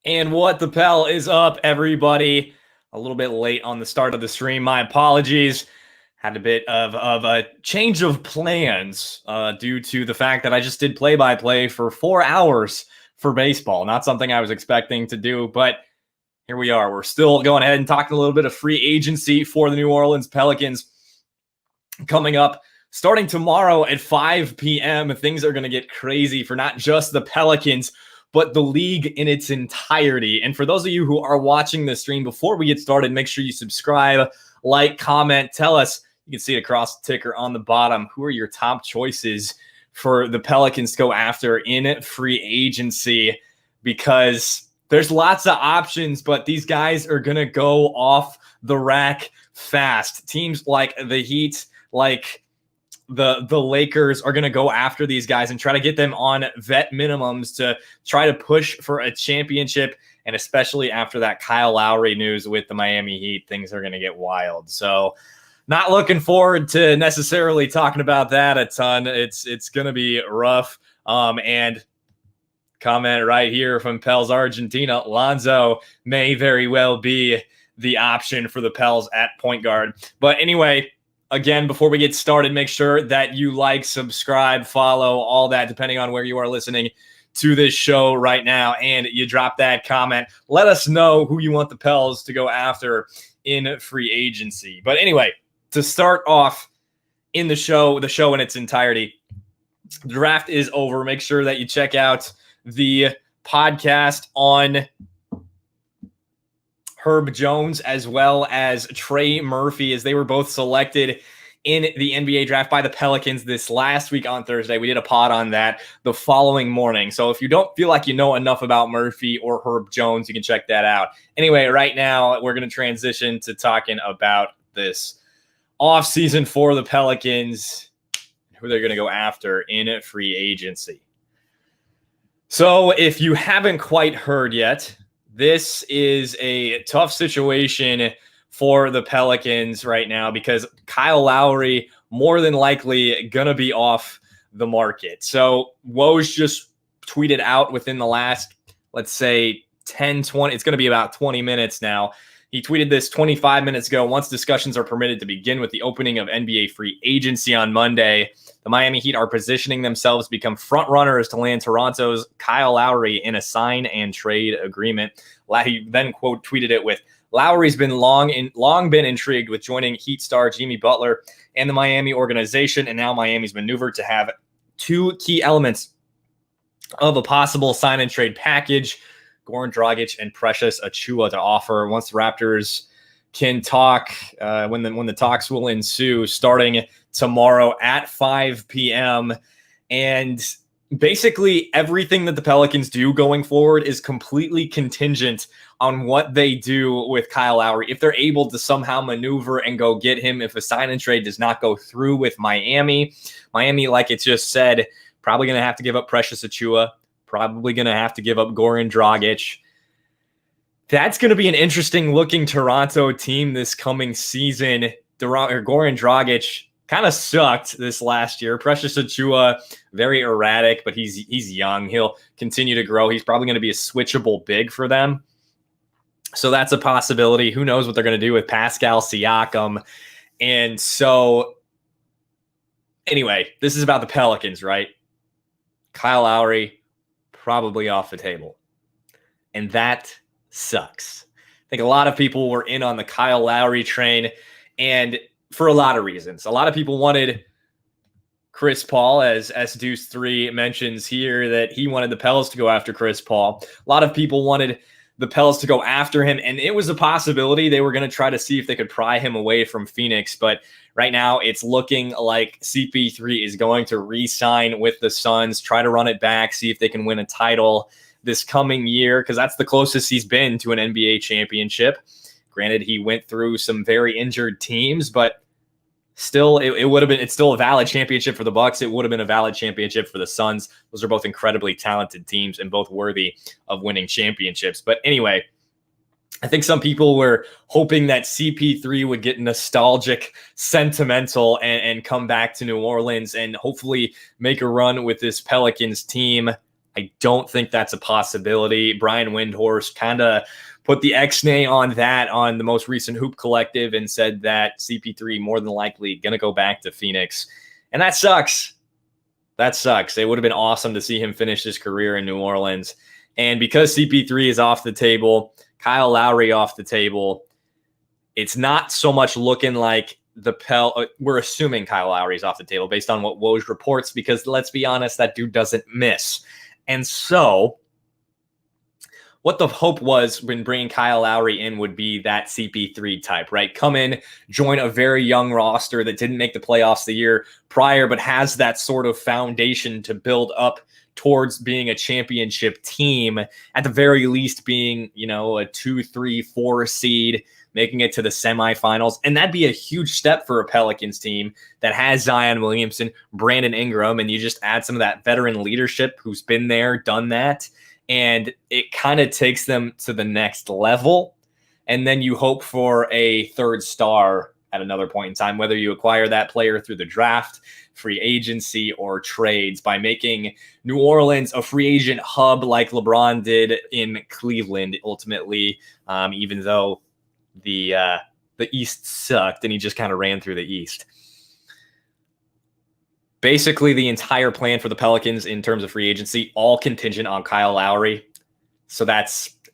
And what the Pel is up, everybody? A little bit late on the start of the stream. My apologies. Had a bit of a change of plans due to the fact that I just did play-by-play for 4 hours for baseball. Not something I was expecting to do, but here we are. We're still going ahead and talking a little bit of free agency for the New Orleans Pelicans coming up. Starting tomorrow at 5 p.m., things are going to get crazy for not just the Pelicans, but the league in its entirety. And for those of you who are watching this stream, before we get started, make sure you subscribe, like, comment, tell us. You can see it across the ticker on the bottom. Who are your top choices for the Pelicans to go after in free agency? Because there's lots of options, but these guys are going to go off the rack fast. Teams like the Heat, like the Lakers are going to go after these guys and try to get them on vet minimums to try to push for a championship. And especially after that Kyle Lowry news with the Miami Heat, things are going to get wild. So not looking forward to necessarily talking about that a ton. It's going to be rough. And comment right here from Pels Argentina, Lonzo may very well be the option for the Pels at point guard. But anyway, again, before we get started, make sure that you like, subscribe, follow, all that, depending on where you are listening to this show right now. And you drop that comment. Let us know who you want the Pels to go after in free agency. But anyway, to start off in the show in its entirety, the draft is over. Make sure that you check out the podcast on Herb Jones as well as Trey Murphy, as they were both selected in the NBA draft by the Pelicans this last week on Thursday. We did a pod on that the following morning. So if you don't feel like you know enough about Murphy or Herb Jones, you can check that out. Anyway, right now we're going to transition to talking about this offseason for the Pelicans, who they're going to go after in free agency. So if you haven't quite heard yet, this is a tough situation for the Pelicans right now because Kyle Lowry more than likely going to be off the market. So Woj just tweeted out within the last, let's say, 10, 20, it's going to be about 20 minutes now. He tweeted this 25 minutes ago. Once discussions are permitted to begin with the opening of NBA free agency on Monday, the Miami Heat are positioning themselves to become front runners to land Toronto's Kyle Lowry in a sign and trade agreement. He then quote tweeted it with, "Lowry's been long been intrigued with joining Heat star Jimmy Butler and the Miami organization, and now Miami's maneuvered to have two key elements of a possible sign and trade package: Goran Dragic and Precious Achiuwa to offer. Once the Raptors can talk, when the talks will ensue, starting tomorrow at 5 p.m. And basically everything that the Pelicans do going forward is completely contingent on what they do with Kyle Lowry. If they're able to somehow maneuver and go get him, if a sign and trade does not go through with Miami, like it just said, probably going to have to give up Precious Achiuwa, probably going to have to give up Goran Dragic. That's going to be an interesting looking Toronto team this coming season. Goran Dragic kind of sucked this last year. Precious Achiuwa, very erratic, but he's young. He'll continue to grow. He's probably going to be a switchable big for them. So that's a possibility. Who knows what they're going to do with Pascal Siakam. And so anyway, this is about the Pelicans, right? Kyle Lowry, probably off the table. And that sucks. I think a lot of people were in on the Kyle Lowry train, and for a lot of reasons. A lot of people wanted Chris Paul, as Deuce 3 mentions here, that he wanted the Pels to go after Chris Paul. A lot of people wanted the Pels to go after him, and it was a possibility. They were going to try to see if they could pry him away from Phoenix, but right now it's looking like CP3 is going to re-sign with the Suns, try to run it back, see if they can win a title this coming year, because that's the closest he's been to an NBA championship. Granted, he went through some very injured teams, but still, it's still a valid championship for the Bucks. It would have been a valid championship for the Suns. Those are both incredibly talented teams and both worthy of winning championships. But anyway, I think some people were hoping that CP3 would get nostalgic, sentimental, and come back to New Orleans and hopefully make a run with this Pelicans team. I don't think that's a possibility. Brian Windhorst kind of put the X-nay on that on the most recent Hoop Collective and said that CP3 more than likely going to go back to Phoenix. And that sucks. That sucks. It would have been awesome to see him finish his career in New Orleans. And because CP3 is off the table, Kyle Lowry off the table, it's not so much looking like we're assuming Kyle Lowry's off the table based on what Woj reports, because let's be honest, that dude doesn't miss. And so what the hope was when bringing Kyle Lowry in would be that CP3 type, right? Come in, join a very young roster that didn't make the playoffs the year prior, but has that sort of foundation to build up towards being a championship team, at the very least being, a 2, 3, 4 seed, making it to the semifinals. And that'd be a huge step for a Pelicans team that has Zion Williamson, Brandon Ingram, and you just add some of that veteran leadership who's been there, done that. And it kind of takes them to the next level. And then you hope for a third star at another point in time, whether you acquire that player through the draft, free agency, or trades, by making New Orleans a free agent hub like LeBron did in Cleveland, ultimately, even though the East sucked and he just kind of ran through the East. Basically, the entire plan for the Pelicans in terms of free agency, all contingent on Kyle Lowry. So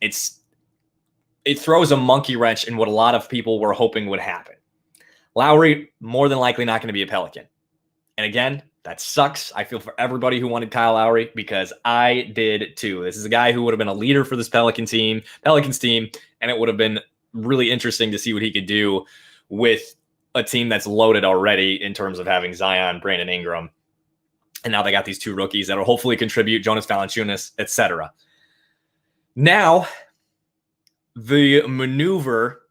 it throws a monkey wrench in what a lot of people were hoping would happen. Lowry, more than likely not going to be a Pelican. And again, that sucks. I feel for everybody who wanted Kyle Lowry, because I did too. This is a guy who would have been a leader for this Pelicans team, and it would have been really interesting to see what he could do with a team that's loaded already in terms of having Zion, Brandon Ingram, and now they got these two rookies that will hopefully contribute, Jonas Valanciunas, etc. Now, the maneuver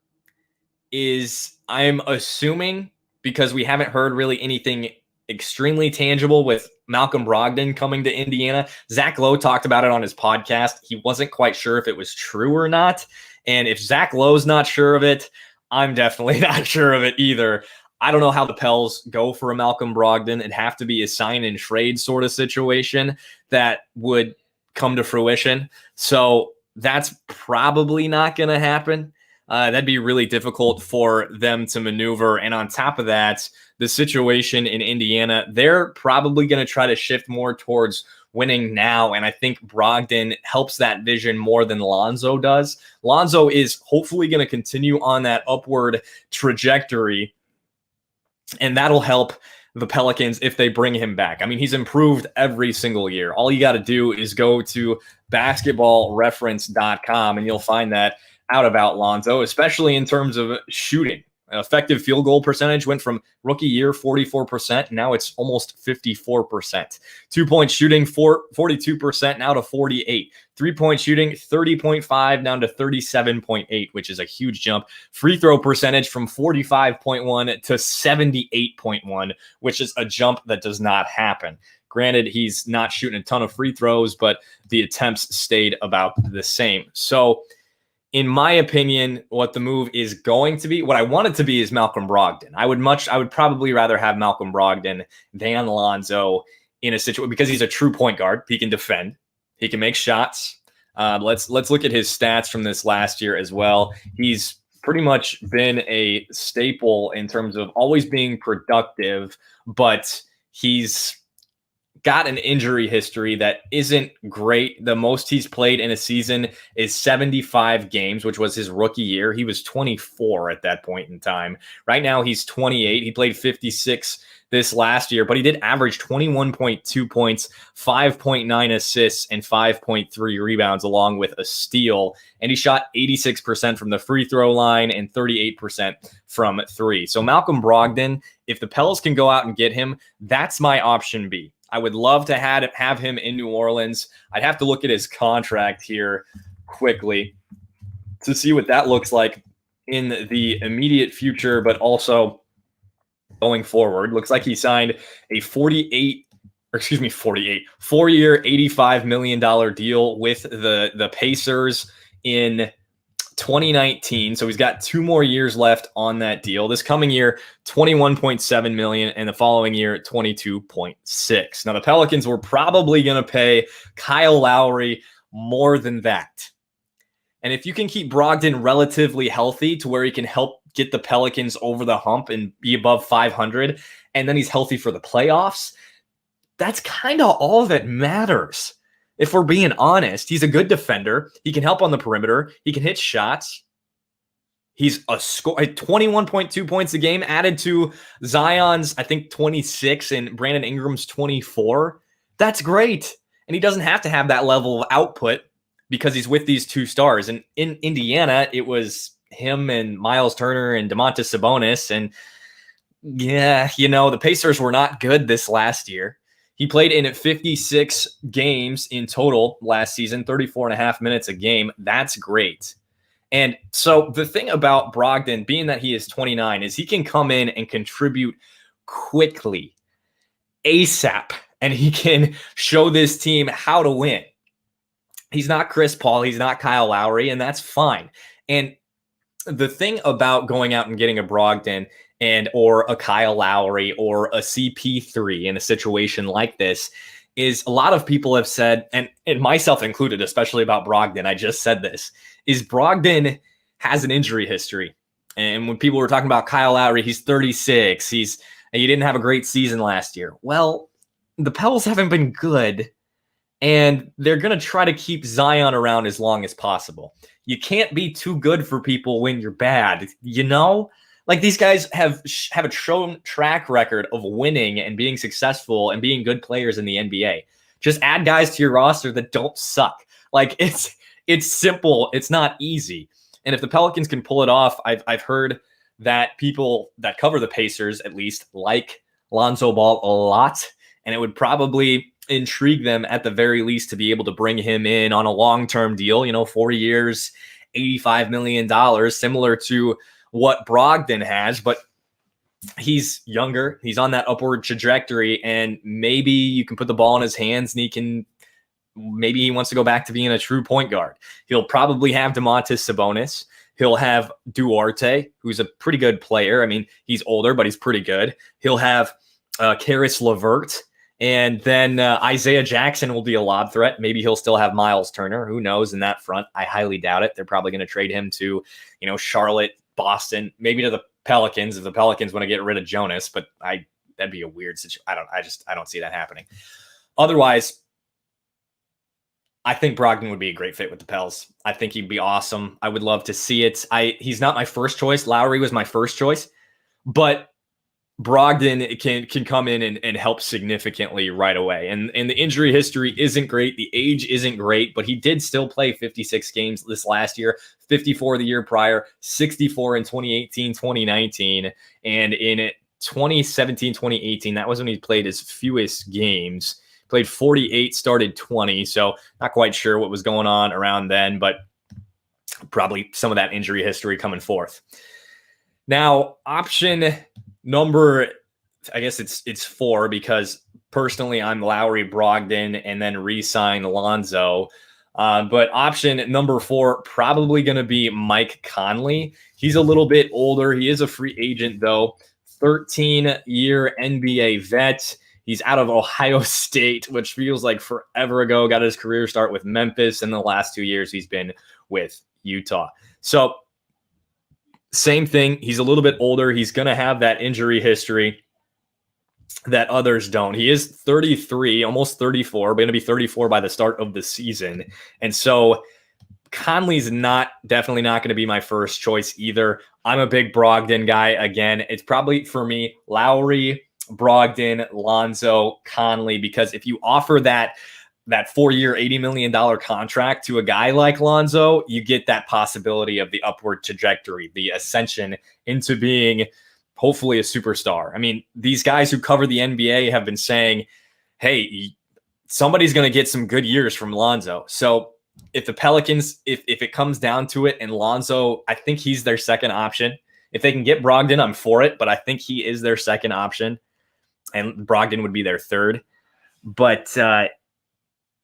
is, I'm assuming, because we haven't heard really anything extremely tangible with Malcolm Brogdon coming to Indiana. Zach Lowe talked about it on his podcast. He wasn't quite sure if it was true or not. And if Zach Lowe's not sure of it, I'm definitely not sure of it either. I don't know how the Pels go for a Malcolm Brogdon. It'd have to be a sign and trade sort of situation that would come to fruition. So that's probably not going to happen. That'd be really difficult for them to maneuver. And on top of that, the situation in Indiana, they're probably going to try to shift more towards winning now. And I think Brogdon helps that vision more than Lonzo does. Lonzo is hopefully going to continue on that upward trajectory, and that'll help the Pelicans if they bring him back. I mean, he's improved every single year. All you got to do is go to basketballreference.com and you'll find that out about Lonzo, especially in terms of shooting. Effective field goal percentage went from rookie year 44%. Now it's almost 54%. 2-point shooting 42% now to 48. 3-point shooting 30.5 down to 37.8, which is a huge jump. Free throw percentage from 45.1 to 78.1, which is a jump that does not happen. Granted, he's not shooting a ton of free throws, but the attempts stayed about the same. So in my opinion, what the move is going to be, what I want it to be, is Malcolm Brogdon. I would probably rather have Malcolm Brogdon than Lonzo in a situation, because he's a true point guard. He can defend. He can make shots. Let's look at his stats from this last year as well. He's pretty much been a staple in terms of always being productive, but he's got an injury history that isn't great. The most he's played in a season is 75 games, which was his rookie year. He was 24 at that point in time. Right now he's 28. He played 56 this last year, but he did average 21.2 points, 5.9 assists, and 5.3 rebounds, along with a steal. And he shot 86% from the free throw line and 38% from three. So Malcolm Brogdon, if the Pels can go out and get him, that's my option B. I would love to have him in New Orleans. I'd have to look at his contract here quickly to see what that looks like in the immediate future, but also going forward. Looks like he signed a 4-year, $85 million deal with the Pacers in 2019. So he's got 2 more years left on that deal. This coming year, 21.7 million, and the following year, 22.6. Now the Pelicans were probably going to pay Kyle Lowry more than that. And if you can keep Brogdon relatively healthy to where he can help get the Pelicans over the hump and be above 500, and then he's healthy for the playoffs, that's kind of all that matters. If we're being honest, he's a good defender. He can help on the perimeter. He can hit shots. He's a 21.2 points a game added to Zion's, I think, 26 and Brandon Ingram's 24. That's great. And he doesn't have to have that level of output because he's with these 2 stars. And in Indiana, it was him and Miles Turner and Domantas Sabonis. And yeah, the Pacers were not good this last year. He played in 56 games in total last season, 34 and a half minutes a game. That's great. And so the thing about Brogdon, being that he is 29, is he can come in and contribute quickly, ASAP, and he can show this team how to win. He's not Chris Paul. He's not Kyle Lowry, and that's fine. And the thing about going out and getting a Brogdon or a Kyle Lowry or a CP3 in a situation like this is a lot of people have said, and myself included, especially about Brogdon, I just said this, is Brogdon has an injury history. And when people were talking about Kyle Lowry, he's 36. He didn't have a great season last year. Well, the Pels haven't been good, and they're going to try to keep Zion around as long as possible. You can't be too good for people when you're bad, Like these guys have a shown track record of winning and being successful and being good players in the NBA. Just add guys to your roster that don't suck. Like it's simple. It's not easy. And if the Pelicans can pull it off, I've heard that people that cover the Pacers at least like Lonzo Ball a lot, and it would probably intrigue them at the very least to be able to bring him in on a long-term deal, 4 years, $85 million, similar to what Brogdon has, but he's younger. He's on that upward trajectory, and maybe you can put the ball in his hands and maybe he wants to go back to being a true point guard. He'll probably have Domantas Sabonis. He'll have Duarte, who's a pretty good player. I mean, he's older, but he's pretty good. He'll have Karis LeVert, and then Isaiah Jackson will be a lob threat. Maybe he'll still have Miles Turner. Who knows in that front? I highly doubt it. They're probably going to trade him to, Charlotte, Boston, maybe to the Pelicans if the Pelicans want to get rid of Jonas, but that'd be a weird situation. I don't see that happening. Otherwise, I think Brogdon would be a great fit with the Pels. I think he'd be awesome. I would love to see it. He's not my first choice. Lowry was my first choice, but Brogdon can come in and help significantly right away. And the injury history isn't great. The age isn't great, but he did still play 56 games this last year, 54 the year prior, 64 in 2018, 2019. And in 2017, 2018, that was when he played his fewest games. Played 48, started 20. So not quite sure what was going on around then, but probably some of that injury history coming forth. Now, option number, I guess it's 4, because personally I'm Lowry, Brogdon, and then re-sign Lonzo. But option number 4, probably going to be Mike Conley. He's a little bit older. He is a free agent, though. 13-year NBA vet. He's out of Ohio State, which feels like forever ago. Got his career start with Memphis. In the last 2 years, he's been with Utah. So same thing. He's a little bit older. He's going to have that injury history that others don't. He is 33, almost 34, going to be 34 by the start of the season. And so Conley's definitely not going to be my first choice either. I'm a big Brogdon guy. Again, it's probably for me, Lowry, Brogdon, Lonzo, Conley, because if you offer that 4-year, $80 million contract to a guy like Lonzo, you get that possibility of the upward trajectory, the ascension into being hopefully a superstar. I mean, these guys who cover the NBA have been saying, hey, somebody's going to get some good years from Lonzo. So if the Pelicans, if it comes down to it, and Lonzo, I think he's their second option. If they can get Brogdon, I'm for it, but I think he is their second option, and Brogdon would be their third. But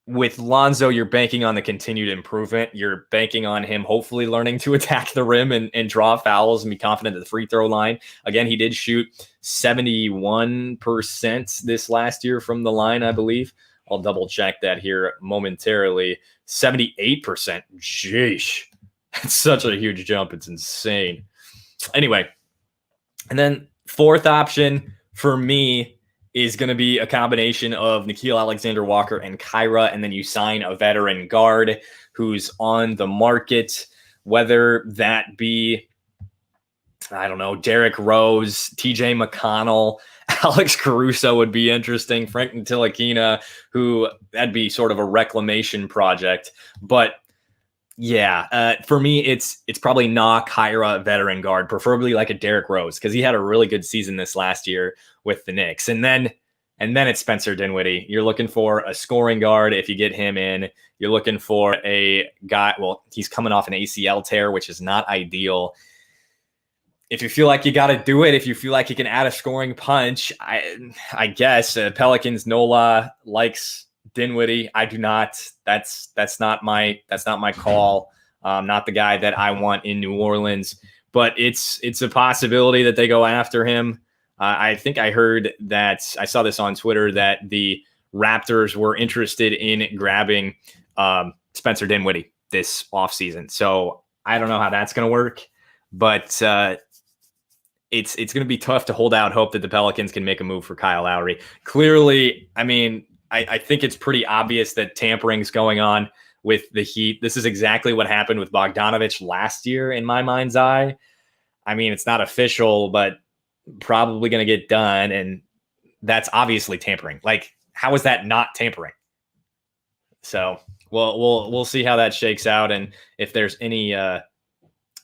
with Lonzo, you're banking on the continued improvement. You're banking on him hopefully learning to attack the rim and draw fouls and be confident at the free throw line. Again, he did shoot 71% this last year from the line, I believe. I'll double check that here momentarily. 78%. Jeez. That's such a huge jump. It's insane. Anyway, and then fourth option for me is going to be a combination of Nickeil Alexander-Walker and Kyra, and then you sign a veteran guard who's on the market, whether that be, I don't know, Derrick Rose, TJ McConnell, Alex Caruso would be interesting, Frank Ntilikina, who that'd be sort of a reclamation project. But yeah, for me, it's probably Kyra veteran guard, preferably like a Derrick Rose, because he had a really good season this last year with the Knicks. And then it's Spencer Dinwiddie. You're looking for a scoring guard. If you get him in, you're looking for a guy. Well, he's coming off an ACL tear, which is not ideal. If you feel like you got to do it, if you feel like you can add a scoring punch, I guess Pelicans Nola likes Dinwiddie. I do not. That's not my call. Not the guy that I want in New Orleans. But it's a possibility that they go after him. I think I heard that, I saw this on Twitter, that the Raptors were interested in grabbing Spencer Dinwiddie this offseason. So I don't know how that's going to work, but it's going to be tough to hold out hope that the Pelicans can make a move for Kyle Lowry. Clearly, I mean, I think it's pretty obvious that tampering's going on with the Heat. This is exactly what happened with Bogdanovich last year in my mind's eye. I mean, it's not official, but probably going to get done, and that's obviously tampering. Like, how is that not tampering? So we'll see how that shakes out, and if there's any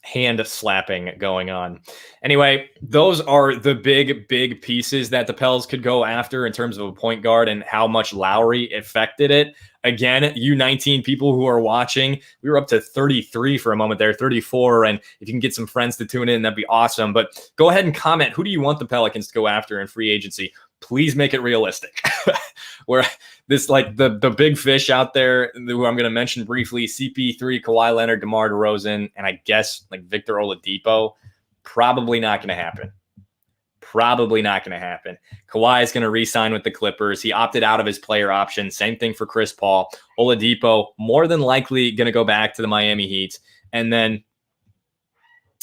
hand slapping going on. Anyway, those are the big pieces that the Pels could go after in terms of a point guard and how much Lowry affected it. Again, you 19 people who are watching, we were up to 33 for a moment there, 34. And if you can get some friends to tune in, that'd be awesome. But go ahead and comment. Who do you want the Pelicans to go after in free agency? Please make it realistic. Where this, like, the big fish out there who I'm going to mention briefly, CP3, Kawhi Leonard, DeMar DeRozan, and I guess like Victor Oladipo, probably not going to happen. Probably not going to happen. Kawhi is going to re-sign with the Clippers. He opted out of his player option. Same thing for Chris Paul. Oladipo, more than likely going to go back to the Miami Heat. And then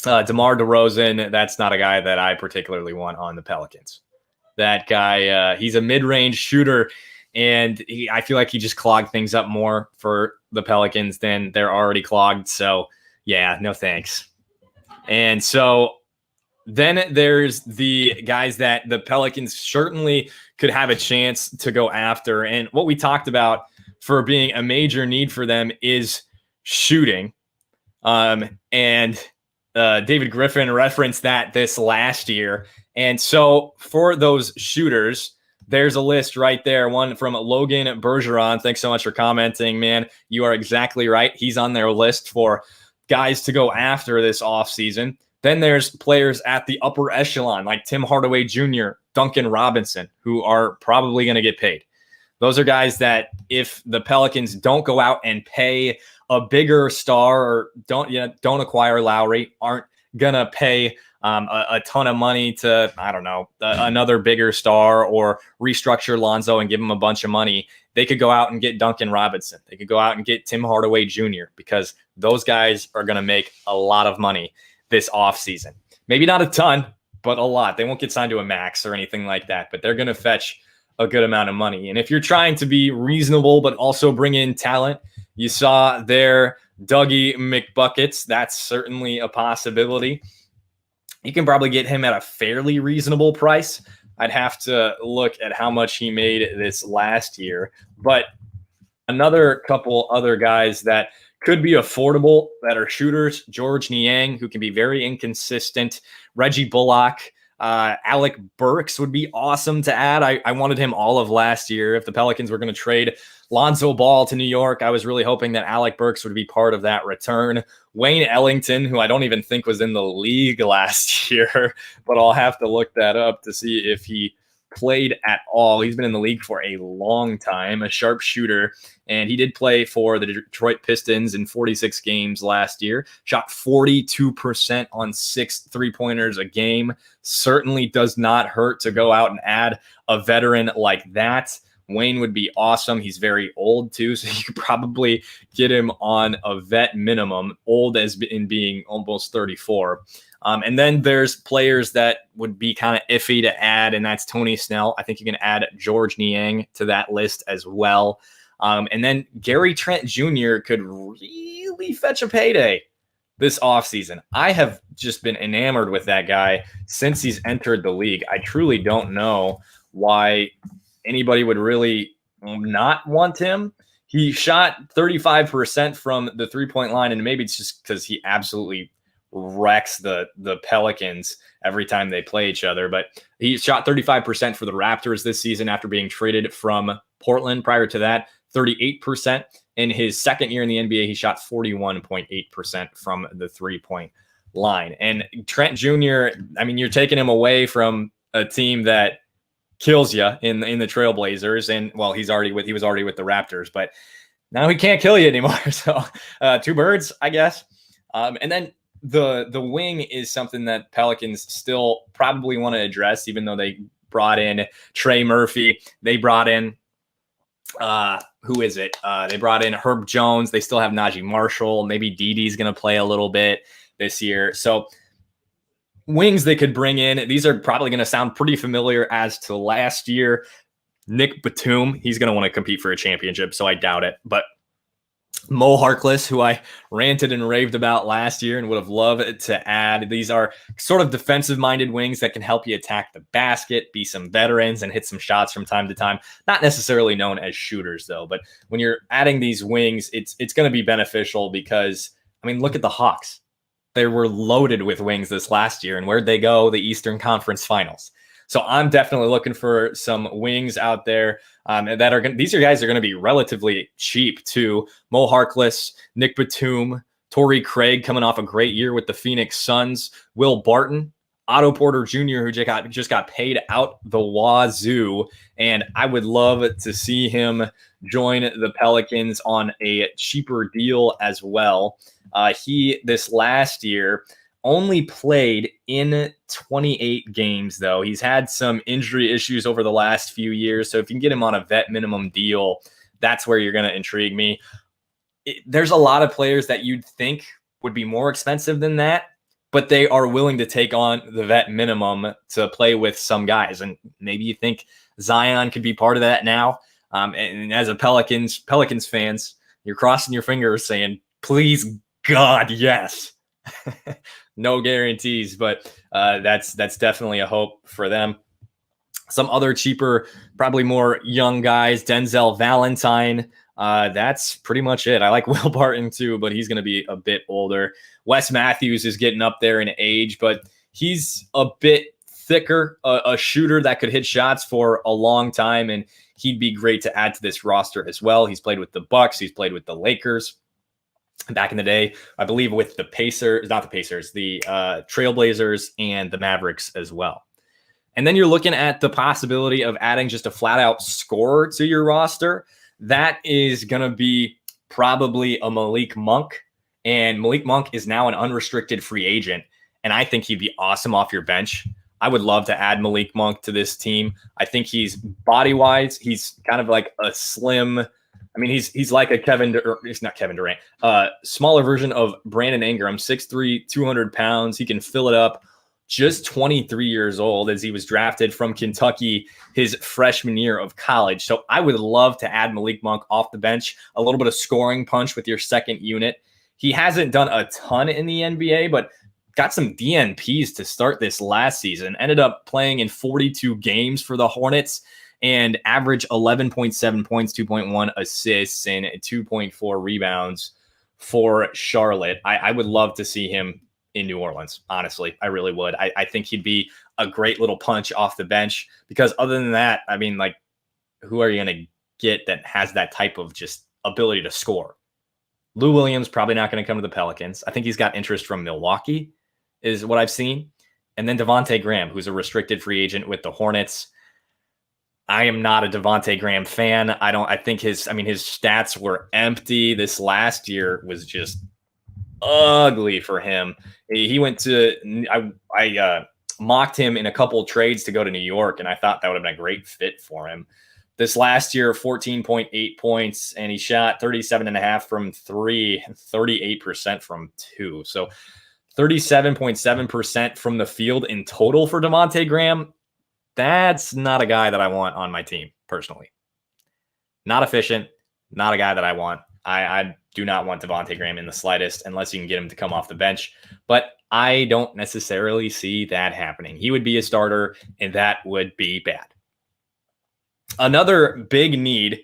DeMar DeRozan, that's not a guy that I particularly want on the Pelicans. That guy, he's a mid-range shooter, and I feel like he just clogged things up more for the Pelicans than they're already clogged. So, yeah, no thanks. And so then there's the guys that the Pelicans certainly could have a chance to go after. And what we talked about for being a major need for them is shooting. And David Griffin referenced that this last year. And so for those shooters, there's a list right there. One from Logan Bergeron. Thanks so much for commenting, man. You are exactly right. He's on their list for guys to go after this offseason. Then there's players at the upper echelon like Tim Hardaway Jr., Duncan Robinson, who are probably going to get paid. Those are guys that if the Pelicans don't go out and pay a bigger star or don't acquire Lowry, aren't going to pay a ton of money to, I don't know, another bigger star or restructure Lonzo and give him a bunch of money, they could go out and get Duncan Robinson. They could go out and get Tim Hardaway Jr. because those guys are going to make a lot of money this offseason. Maybe not a ton, but a lot. They won't get signed to a max or anything like that, but they're going to fetch a good amount of money. And if you're trying to be reasonable but also bring in talent, you saw there Dougie McBuckets. That's certainly a possibility. You can probably get him at a fairly reasonable price. I'd have to look at how much he made this last year. But another couple other guys that could be affordable that are shooters, George Niang, who can be very inconsistent, Reggie Bullock, Alec Burks would be awesome to add. I wanted him all of last year. If the Pelicans were going to trade Lonzo Ball to New York, I was really hoping that Alec Burks would be part of that return. Wayne Ellington, who I don't even think was in the league last year, but I'll have to look that up to see if he played at all. He's been in the league for a long time, a sharp shooter, and he did play for the Detroit Pistons in 46 games last year. Shot 42% on 6 3-pointers a game. Certainly does not hurt to go out and add a veteran like that. Wayne would be awesome. He's very old too, so you could probably get him on a vet minimum, old as in being almost 34. And then there's players that would be kind of iffy to add, and that's Tony Snell. I think you can add George Niang to that list as well. And then Gary Trent Jr. could really fetch a payday this offseason. I have just been enamored with that guy since he's entered the league. I truly don't know why anybody would really not want him. He shot 35% from the 3-point line, and maybe it's just because he absolutely wrecks the Pelicans every time they play each other. But he shot 35% for the Raptors this season after being traded from Portland. Prior to that, 38%. In his second year in the NBA, he shot 41.8% from the 3-point line. And Trent Jr., I mean, you're taking him away from a team that kills you in the Trailblazers, and well, he was already with the Raptors, but now he can't kill you anymore. So two birds, I guess. And then the wing is something that Pelicans still probably want to address, even though they brought in Trey Murphy. They brought in who is it? They brought in Herb Jones. They still have Najee Marshall. Maybe Didi's going to play a little bit this year. So wings they could bring in. These are probably going to sound pretty familiar as to last year. Nick Batum, he's going to want to compete for a championship, so I doubt it. But Mo Harkless, who I ranted and raved about last year and would have loved to add. These are sort of defensive-minded wings that can help you attack the basket, be some veterans, and hit some shots from time to time. Not necessarily known as shooters, though. But when you're adding these wings, it's going to be beneficial because, I mean, look at the Hawks. They were loaded with wings this last year, and where'd they go? The Eastern Conference Finals. So I'm definitely looking for some wings out there that are these guys are going to be relatively cheap too. Mo Harkless, Nick Batum, Torrey Craig coming off a great year with the Phoenix Suns, Will Barton, Otto Porter Jr., who just got paid out the wazoo, and I would love to see him join the Pelicans on a cheaper deal as well. He this last year only played in 28 games, though. He's had some injury issues over the last few years, so if you can get him on a vet minimum deal, that's where you're going to intrigue me. There's a lot of players that you'd think would be more expensive than that, but they are willing to take on the vet minimum to play with some guys, and maybe you think Zion could be part of that now. And as a Pelicans fans, you're crossing your fingers saying, please, God, yes. No guarantees, but that's definitely a hope for them. Some other cheaper, probably more young guys, Denzel Valentine. That's pretty much it. I like Will Barton too, but he's going to be a bit older. Wes Matthews is getting up there in age, but he's a bit thicker, a shooter that could hit shots for a long time, and he'd be great to add to this roster as well. He's played with the Bucks. He's played with the Lakers back in the day, I believe, with the Trailblazers and the Mavericks as well. And then you're looking at the possibility of adding just a flat out scorer to your roster. That is going to be probably a Malik Monk. And Malik Monk is now an unrestricted free agent. And I think he'd be awesome off your bench. I would love to add Malik Monk to this team. I think he's body-wise, he's kind of like a slim, I mean, he's like a he's not Kevin Durant, smaller version of Brandon Ingram, 6'3", 200 pounds. He can fill it up. Just 23 years old, as he was drafted from Kentucky his freshman year of college. So I would love to add Malik Monk off the bench, a little bit of scoring punch with your second unit. He hasn't done a ton in the NBA, but got some DNPs to start this last season. Ended up playing in 42 games for the Hornets and averaged 11.7 points, 2.1 assists, and 2.4 rebounds for Charlotte. I would love to see him in New Orleans. Honestly, I really would. I think he'd be a great little punch off the bench, because other than that, I mean, like, who are you going to get that has that type of just ability to score? Lou Williams probably not going to come to the Pelicans. I think he's got interest from Milwaukee, is what I've seen. And then Devontae Graham, who's a restricted free agent with the Hornets. I am not a Devontae Graham fan. I think his stats were empty. This last year was just ugly for him. He went to, I mocked him in a couple of trades to go to New York, and I thought that would have been a great fit for him. This last year, 14.8 points, and he shot 37.5 from 3, 38% from 2. So 37.7% from the field in total for Devontae Graham. That's not a guy that I want on my team, personally. Not efficient, not a guy that I want. I do not want Devontae Graham in the slightest unless you can get him to come off the bench. But I don't necessarily see that happening. He would be a starter, and that would be bad. Another big need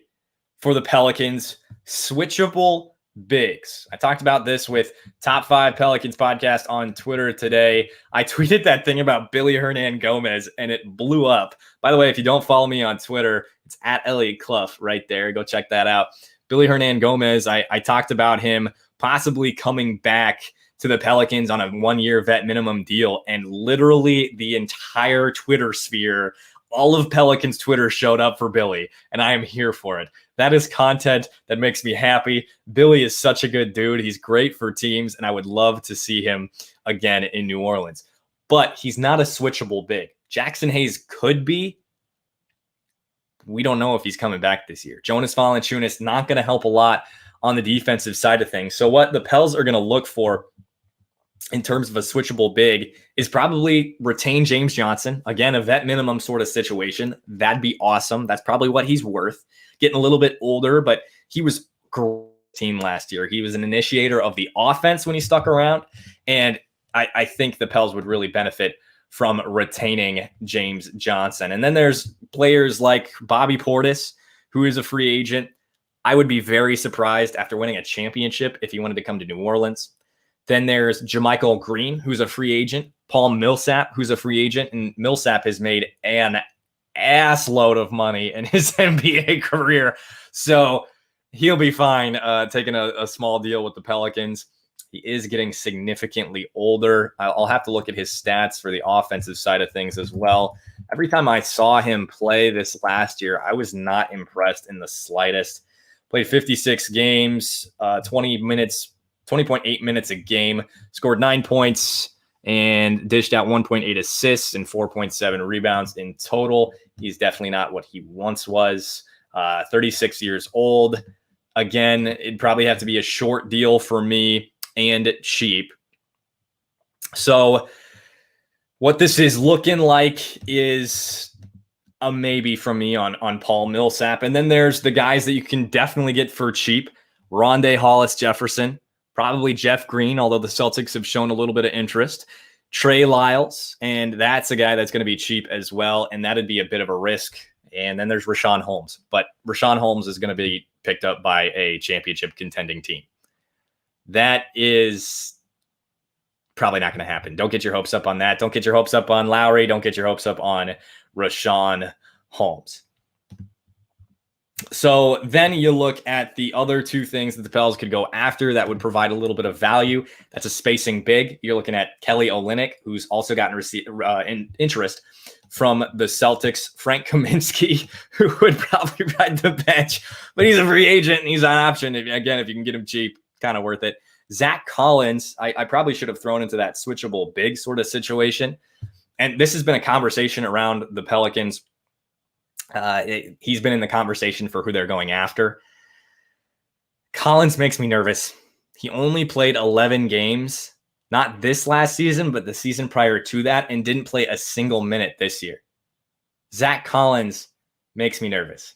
for the Pelicans, switchable bigs. I talked about this with Top 5 Pelicans podcast on Twitter today. I tweeted that thing about Billy Hernangomez, and it blew up. By the way, if you don't follow me on Twitter, it's at Elliot Clough right there. Go check that out. Billy Hernangomez, I talked about him possibly coming back to the Pelicans on a 1-year vet minimum deal, and literally the entire Twitter sphere, all of Pelicans Twitter showed up for Billy, and I am here for it. That is content that makes me happy. Billy is such a good dude. He's great for teams, and I would love to see him again in New Orleans. But he's not a switchable big. Jackson Hayes could be. We don't know if he's coming back this year. Jonas Valanciunas not going to help a lot on the defensive side of things. So what the Pels are going to look for in terms of a switchable big is probably retain James Johnson. Again, a vet minimum sort of situation. That'd be awesome. That's probably what he's worth. Getting a little bit older, but he was great team last year. He was an initiator of the offense when he stuck around. And I think the Pels would really benefit from retaining James Johnson. And then there's players like Bobby Portis, who is a free agent. I would be very surprised after winning a championship if he wanted to come to New Orleans. Then there's JaMychal Green, who's a free agent. Paul Millsap, who's a free agent. And Millsap has made an ass load of money in his NBA career. So he'll be fine taking a small deal with the Pelicans. He is getting significantly older. I'll have to look at his stats for the offensive side of things as well. Every time I saw him play this last year, I was not impressed in the slightest. Played 56 games, 20.8 minutes a game, scored 9 points, and dished out 1.8 assists and 4.7 rebounds in total. He's definitely not what he once was. 36 years old. Again, it'd probably have to be a short deal for me and cheap. So what this is looking like is a maybe from me on Paul Millsap. And then there's the guys that you can definitely get for cheap. Rondé Hollis-Jefferson, probably Jeff Green, although the Celtics have shown a little bit of interest. Trey Lyles, and that's a guy that's going to be cheap as well, and that'd be a bit of a risk. And then there's Richaun Holmes, but Richaun Holmes is going to be picked up by a championship contending team. That is probably not going to happen. Don't get your hopes up on that. Don't get your hopes up on Lowry. Don't get your hopes up on Richaun Holmes. So then you look at the other two things that the Pels could go after that would provide a little bit of value. That's a spacing big. You're looking at Kelly Olynyk, who's also gotten interest from the Celtics. Frank Kaminsky, who would probably ride the bench, but he's a free agent and he's an option. Again, if you can get him cheap, kind of worth it. Zach Collins, I probably should have thrown into that switchable big sort of situation. And this has been a conversation around the Pelicans. He's been in the conversation for who they're going after. Collins makes me nervous. He only played 11 games, not this last season, but the season prior to that, and didn't play a single minute this year. Zach Collins makes me nervous.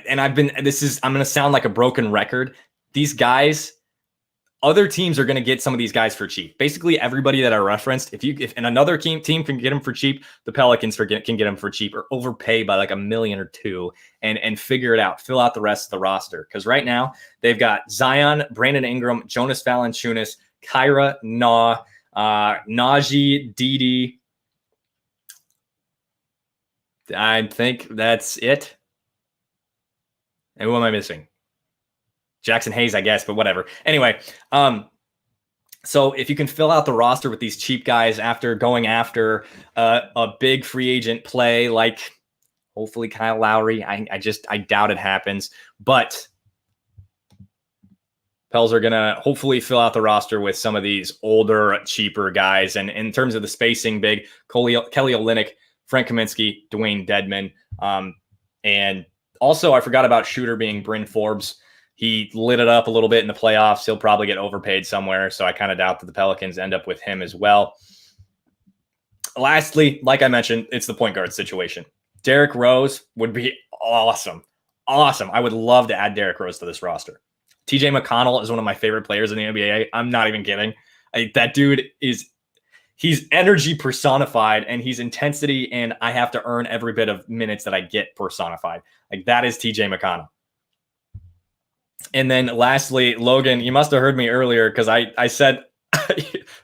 And I'm going to sound like a broken record. These guys, other teams are going to get some of these guys for cheap. Basically, everybody that I referenced, if another team can get them for cheap, the Pelicans can get them for cheap or overpay by like $1 million or $2 million and figure it out, fill out the rest of the roster. Because right now they've got Zion, Brandon Ingram, Jonas Valanciunas, Kyra Nah, Najee Dede. I think that's it. And who am I missing? Jackson Hayes, I guess, but whatever. Anyway, so if you can fill out the roster with these cheap guys after going after a big free agent play like Hopefully Kyle Lowry. I doubt it happens, but Pels are going to hopefully fill out the roster with some of these older, cheaper guys. And in terms of the spacing, big Kelly Olynyk, Frank Kaminsky, Dwayne Dedmon. And also, I forgot about shooter being Bryn Forbes. He lit it up a little bit in the playoffs. He'll probably get overpaid somewhere. So I kind of doubt that the Pelicans end up with him as well. Lastly, like I mentioned, it's the point guard situation. Derrick Rose would be awesome. Awesome. I would love to add Derrick Rose to this roster. TJ McConnell is one of my favorite players in the NBA. I'm not even kidding. That dude he's energy personified, and he's intensity, and I have to earn every bit of minutes that I get personified. Like, that is TJ McConnell. And then lastly, Logan, you must have heard me earlier because I said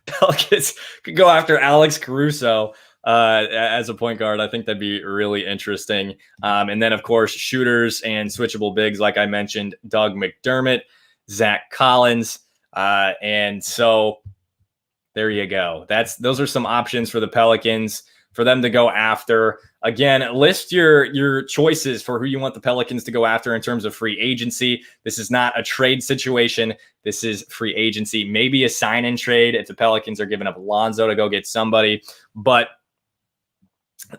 Pelicans could go after Alex Caruso as a point guard. I think that'd be really interesting. And then, of course, shooters and switchable bigs, like I mentioned, Doug McDermott, Zach Collins. And so there you go. Those are some options for the Pelicans for them to go after. Again, list your choices for who you want the Pelicans to go after in terms of free agency. This is not a trade situation. This is free agency. Maybe a sign and trade if the Pelicans are giving up Lonzo to go get somebody. But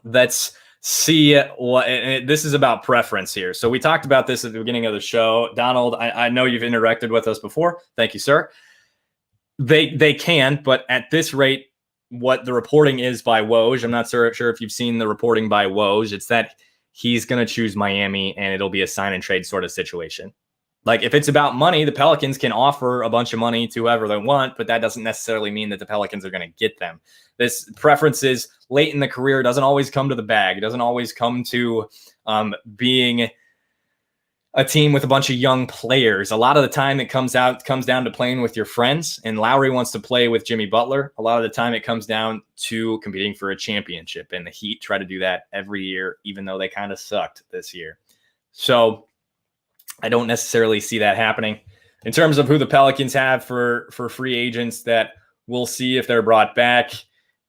let's see what this is about preference here. So we talked about this at the beginning of the show. Donald, I know you've interacted with us before. Thank you, sir. They can, but at this rate, what the reporting is by Woj, I'm not sure if you've seen the reporting by Woj, it's that he's going to choose Miami and it'll be a sign and trade sort of situation. Like, if it's about money, the Pelicans can offer a bunch of money to whoever they want, but that doesn't necessarily mean that the Pelicans are going to get them. This preferences late in the career doesn't always come to the bag. It doesn't always come to being a team with a bunch of young players. A lot of the time it comes down to playing with your friends, and Lowry wants to play with Jimmy Butler. A lot of the time it comes down to competing for a championship, and the Heat try to do that every year, even though they kind of sucked this year. So I don't necessarily see that happening. In terms of who the Pelicans have for free agents that we'll see if they're brought back,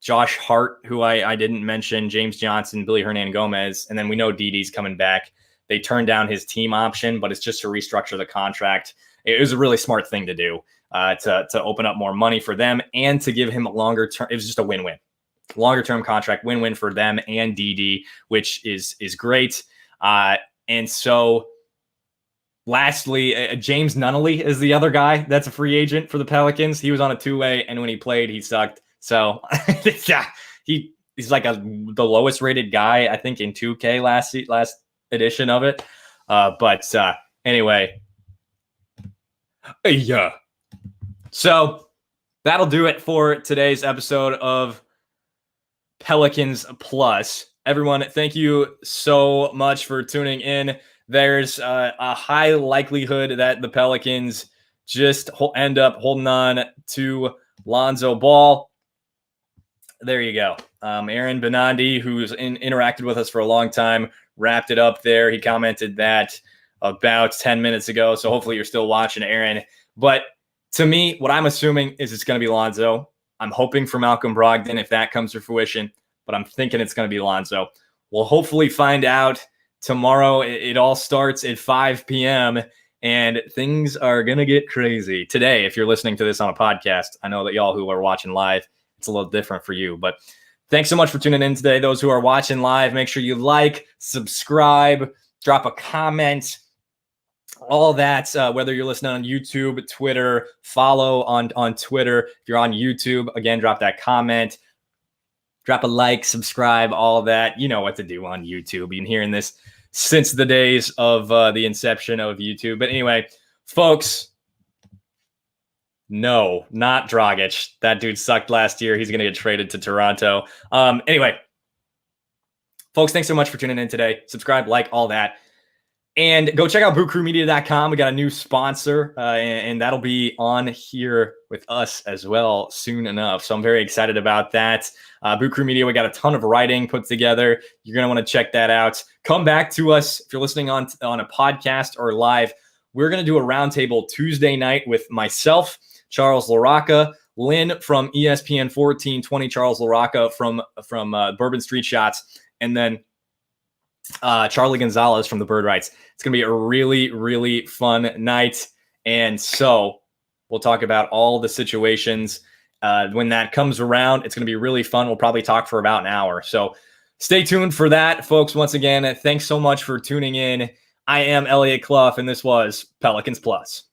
Josh Hart, who I didn't mention, James Johnson, Billy Hernan-Gomez, and then we know Didi's coming back. They turned down his team option, but it's just to restructure the contract. It was a really smart thing to do to open up more money for them and to give him a longer term. It was just a win-win. Longer term contract, win-win for them and Didi, which is great. And so lastly, James Nunnally is the other guy that's a free agent for the Pelicans. He was on a two-way, and when he played, he sucked. So yeah, he's like the lowest rated guy, I think, in 2K last edition of it. But anyway, yeah. So that'll do it for today's episode of Pelicans Plus. Everyone, thank you so much for tuning in. There's a high likelihood that the Pelicans just end up holding on to Lonzo Ball. There you go. Aaron Benandi, who's interacted with us for a long time, wrapped it up there. He commented that about 10 minutes ago. So hopefully you're still watching, Aaron. But to me, what I'm assuming is it's going to be Lonzo. I'm hoping for Malcolm Brogdon if that comes to fruition, but I'm thinking it's going to be Lonzo. We'll hopefully find out tomorrow. It all starts at 5 p.m. and things are going to get crazy. Today, if you're listening to this on a podcast, I know that y'all who are watching live, it's a little different for you, but thanks so much for tuning in today. Those who are watching live, make sure you like, subscribe, drop a comment, all that, whether you're listening on YouTube, Twitter, follow on Twitter. If you're on YouTube, again, drop that comment, drop a like, subscribe, all that. You know what to do on YouTube. You've been hearing this since the days of the inception of YouTube. But anyway, folks, no, not Dragic. That dude sucked last year. He's going to get traded to Toronto. Anyway, folks, thanks so much for tuning in today. Subscribe, like, all that. And go check out BootCrewMedia.com. We got a new sponsor, and that'll be on here with us as well soon enough. So I'm very excited about that. Boot Crew Media, we got a ton of writing put together. You're going to want to check that out. Come back to us if you're listening on a podcast or live. We're going to do a roundtable Tuesday night with myself, Charles LaRocca, Lynn from ESPN 1420, Charles LaRocca from Bourbon Street Shots, and then Charlie Gonzalez from the Bird Rights. It's going to be a really, really fun night. And so we'll talk about all the situations when that comes around. It's going to be really fun. We'll probably talk for about an hour. So stay tuned for that, folks. Once again, thanks so much for tuning in. I am Elliot Clough, and this was Pelicans Plus.